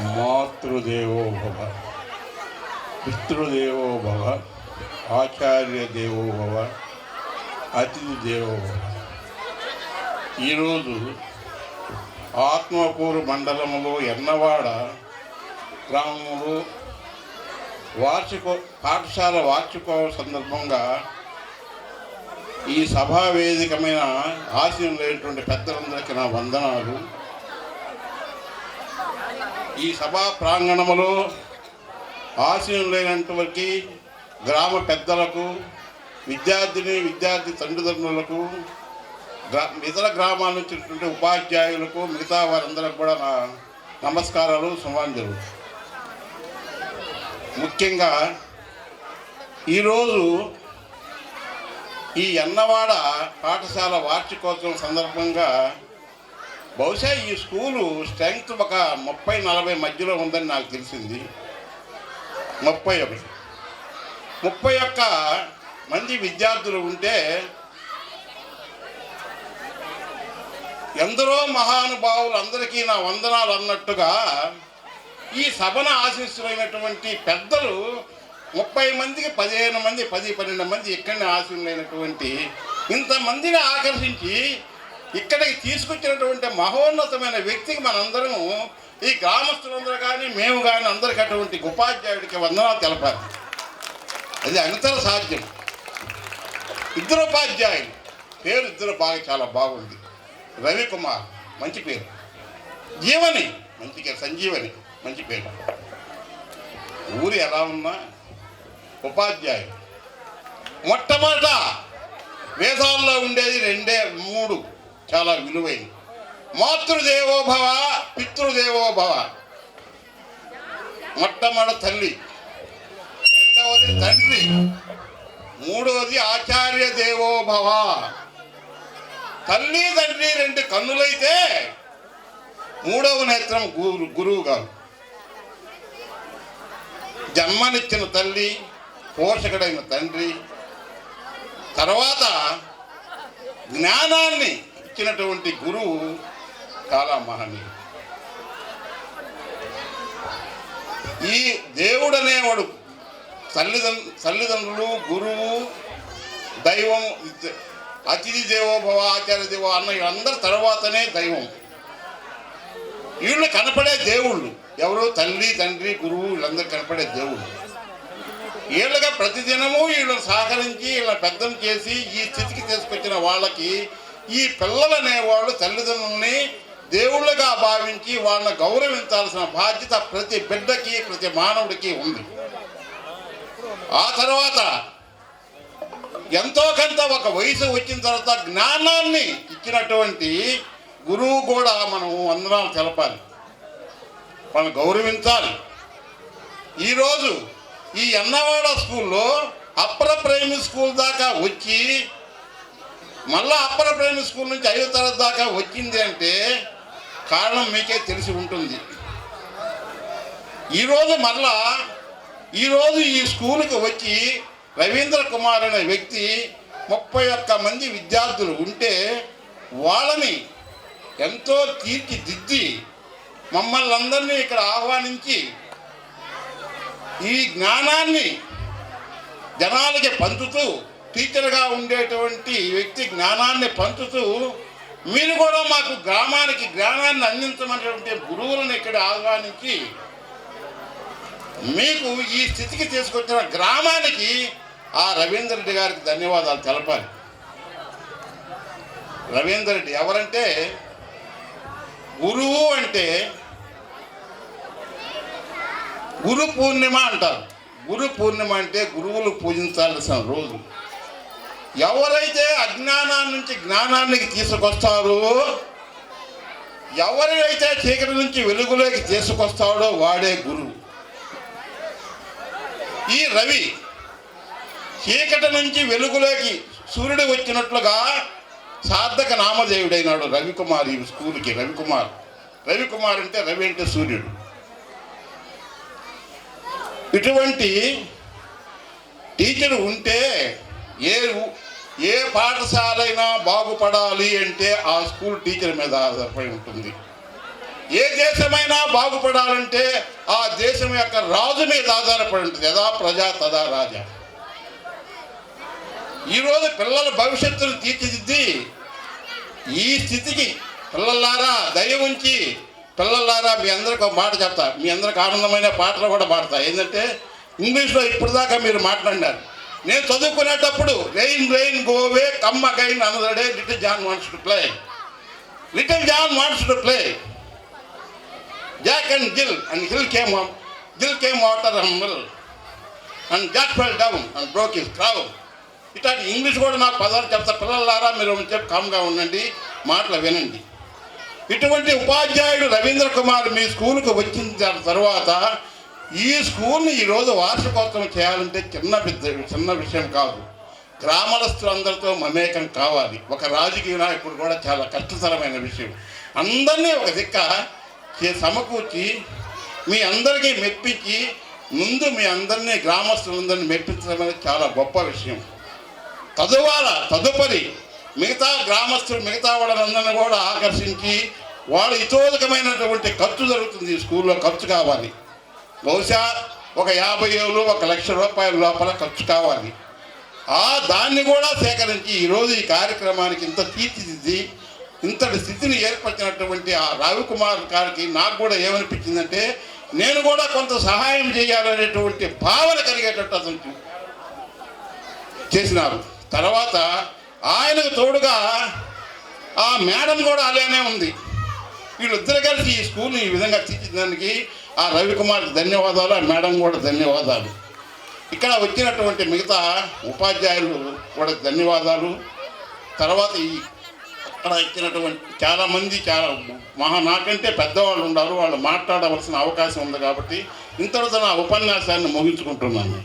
మాతృదేవో భవ, పితృదేవో భవ, ఆచార్య దేవో భవ, అతిథి దేవో భవ. ఈరోజు ఆత్మకూరు మండలంలో ఎన్నవాడ గ్రామంలో పాఠశాల వార్షికోత్సవ సందర్భంగా ఈ సభా వేదికమైన ఆశీనులైనటువంటి పెద్దలందరికీ నా వందనాలు. ఈ సభా ప్రాంగణంలో ఆశీనులైనటువంటి గ్రామ పెద్దలకు, విద్యార్థి తల్లిదండ్రులకు, ఇతర గ్రామాల నుంచి ఉపాధ్యాయులకు, మిగతా వారందరికి కూడా నా నమస్కారాలు, సుమాంజలు. ముఖ్యంగా ఈరోజు ఈ ఎన్నవాడ పాఠశాల వార్షికోత్సవం సందర్భంగా బహుశా ఈ స్కూలు స్ట్రెంగ్త్ ఒక 30-40 మధ్యలో ఉందని నాకు తెలిసింది. 31 మంది విద్యార్థులు ఉంటే ఎందరో మహానుభావులు అందరికీ నా వందనాలు అన్నట్టుగా ఈ సభను ఆశీస్సులైనటువంటి పెద్దలు 30 మందికి 15 మంది 10-12 మంది ఇక్కడనే ఆశీనులైనటువంటి ఇంతమందిని ఆకర్షించి ఇక్కడికి తీసుకొచ్చినటువంటి మహోన్నతమైన వ్యక్తికి మనందరము, ఈ గ్రామస్తులందరూ కానీ మేము కానీ అందరికీ అటువంటి ఉపాధ్యాయుడికి వందనాలు తెలపాలి. అది అనితర సాధ్యం. ఇద్దరు ఉపాధ్యాయులు పేరు చాలా బాగుంది. రవికుమార్ మంచి పేరు, జీవని మంచి పేరు, సంజీవని మంచి పేరు. ఊరు ఎలా ఉన్నా ఉపాధ్యాయులు మొట్టమొదట వేదాల్లో ఉండేది 3 చాలా విలువైనవి. మాతృదేవోభవ, పితృదేవోభవ. మొట్టమొదటి తల్లి, రెండవది తండ్రి, మూడవది ఆచార్య దేవోభవ. తల్లి తండ్రి 2 కన్నులైతే మూడవ నేత్రం గురువు గారు. జన్మనిచ్చిన తల్లి, పోషకుడైన తండ్రి, తర్వాత జ్ఞానాన్ని ఇచ్చినటువంటి గురువు చాలా మహనీయుడు. ఈ దేవుడు అనేవాడు తల్లిదండ్రులు, గురువు, దైవం, అతిథి దేవోభవ, ఆచార్య దేవో అన్న అందరి తర్వాతనే దైవం. వీళ్ళు కనపడే దేవుళ్ళు ఎవరు? తల్లి, తండ్రి, గురువు, వీళ్ళందరూ కనపడే దేవుళ్ళు. వీళ్ళగా ప్రతిదినము వీళ్ళని సహకరించి వీళ్ళని పెద్దం చేసి ఈ స్థితికి తీసుకొచ్చిన వాళ్ళకి ఈ పిల్లలు అనేవాళ్ళు తల్లిదండ్రుల్ని దేవుళ్ళగా భావించి వాళ్ళని గౌరవించాల్సిన బాధ్యత ప్రతి బిడ్డకి, ప్రతి మానవుడికి ఉంది. ఆ తర్వాత ఎంతో కొంత ఒక వయసు వచ్చిన తర్వాత జ్ఞానాన్ని ఇచ్చినటువంటి గురువు కూడా మనం వందనాలు తెలపాలి, మనం గౌరవించాలి. ఈరోజు ఈ ఎన్నవాడ స్కూల్లో అప్పర్ ప్రైమరీ స్కూల్ దాకా వచ్చి మళ్ళా అప్పర్ ప్రైమరీ స్కూల్ నుంచి 5వ తరగతి దాకా వచ్చింది అంటే కారణం మీకే తెలిసి ఉంటుంది. ఈరోజు ఈ స్కూల్కి వచ్చి రవీంద్ర కుమార్ అనే వ్యక్తి 31 మంది విద్యార్థులు ఉంటే వాళ్ళని ఎంతో తీర్చిదిద్ది మమ్మల్ని అందరినీ ఇక్కడ ఆహ్వానించి ఈ జ్ఞానాన్ని జనాలకి పంచుతూ, టీచర్గా ఉండేటువంటి వ్యక్తి జ్ఞానాన్ని పంచుతూ, మీరు కూడా మాకు గ్రామానికి జ్ఞానాన్ని అందించమనేటువంటి గురువులను ఇక్కడ ఆహ్వానించి మీకు ఈ స్థితికి తీసుకొచ్చిన గ్రామానికి ఆ రవీందర్ రెడ్డి గారికి ధన్యవాదాలు తెలపాలి. రవీందర్ రెడ్డి ఎవరంటే, గురువు అంటే గురు పూర్ణిమ అంటారు. గురు పూర్ణిమ అంటే గురువులు పూజించాల్సిన రోజు. ఎవరైతే అజ్ఞానాన్ని నుంచి జ్ఞానానికి తీసుకొస్తారో, ఎవరైతే చీకటి నుంచి వెలుగులోకి తీసుకొస్తాడో వాడే గురువు. ఈ రవి చీకటి నుంచి వెలుగులోకి సూర్యుడు వచ్చినట్లుగా సార్థక నామధేయుడైనాడు రవికుమార్. ఈ స్కూల్కి రవికుమార్ అంటే రవి అంటే సూర్యుడు. ఇటువంటి టీచర్ ఉంటే ఏ పాఠశాల అయినా బాగుపడాలి అంటే ఆ స్కూల్ టీచర్ మీద ఆధారపడి ఉంటుంది. ఏ దేశమైనా బాగుపడాలంటే ఆ దేశం యొక్క రాజు మీద ఆధారపడి ఉంటుంది. యథా ప్రజా తదా రాజా. ఈరోజు పిల్లల భవిష్యత్తును తీర్చిదిద్ది ఈ స్థితికి పిల్లలారా దయ ఉంచి, పిల్లలారా మీ అందరికి ఒక మాట చెప్తా, మీ అందరికి ఆనందమైన పాటలు కూడా పాడతా. ఏంటంటే ఇంగ్లీష్లో ఇప్పుడు దాకా మీరు మాట్లాడినారు. నేను చదువుకునేటప్పుడు rain rain go away come again another day little John wants to play, little John wants to play, Jack and Jill and Jill came water and mill and Jack fell down and broke his crown. ఇట్లాంటి English కూడా నాకు పదాలు చెప్తా. పిల్లలారా మీరు చెప్పి కామ్గా ఉండండి, మాటలు వినండి. ఇటువంటి ఉపాధ్యాయుడు రవీంద్ర కుమార్ మీ స్కూల్కి వచ్చిన తర్వాత ఈ స్కూల్ని ఈరోజు వార్షికోత్సవం చేయాలంటే చిన్న విషయం కాదు. గ్రామస్తులందరితో మమేకం కావాలి. ఒక రాజకీయ నాయకుడు కూడా చాలా కష్టతరమైన విషయం. అందరినీ ఒక దిక్క సమకూర్చి మీ అందరికీ మెప్పించి ముందు మీ అందరినీ గ్రామస్తులందరినీ మెప్పించడం అనేది చాలా గొప్ప విషయం. తదుపరి మిగతా గ్రామస్తులు మిగతా వాళ్ళందరినీ కూడా ఆకర్షించి వాళ్ళు ఇతోదకమైనటువంటి ఖర్చు జరుగుతుంది. ఈ స్కూల్లో ఖర్చు కావాలి. బహుశా ఒక 50,000 1,00,000 లోపల ఖర్చు కావాలి. దాన్ని కూడా సేకరించి ఈరోజు ఈ కార్యక్రమానికి ఇంత తీర్చిదిద్ది ఇంతటి స్థితిని ఏర్పరిచినటువంటి ఆ రవికుమార్ గారికి నాకు కూడా ఏమనిపించిందంటే నేను కూడా కొంత సహాయం చేయాలనేటువంటి భావన కలిగేటట్టు అతను చేసినారు. తర్వాత ఆయనకు తోడుగా ఆ మేడం కూడా అలానే ఉంది. వీళ్ళిద్దరు కలిసి ఈ స్కూల్ని ఈ విధంగా తీర్చిదానికి ఆ రవికుమార్కి ధన్యవాదాలు, ఆ మేడం కూడా ధన్యవాదాలు. ఇక్కడ వచ్చినటువంటి మిగతా ఉపాధ్యాయులు కూడా ధన్యవాదాలు. తర్వాత అక్కడ ఇచ్చినటువంటి చాలామంది నాకంటే పెద్దవాళ్ళు ఉన్నారు, వాళ్ళు మాట్లాడవలసిన అవకాశం ఉంది. కాబట్టి ఇంతటితో నా ఉపన్యాసాన్ని ముగించుకుంటున్నాను.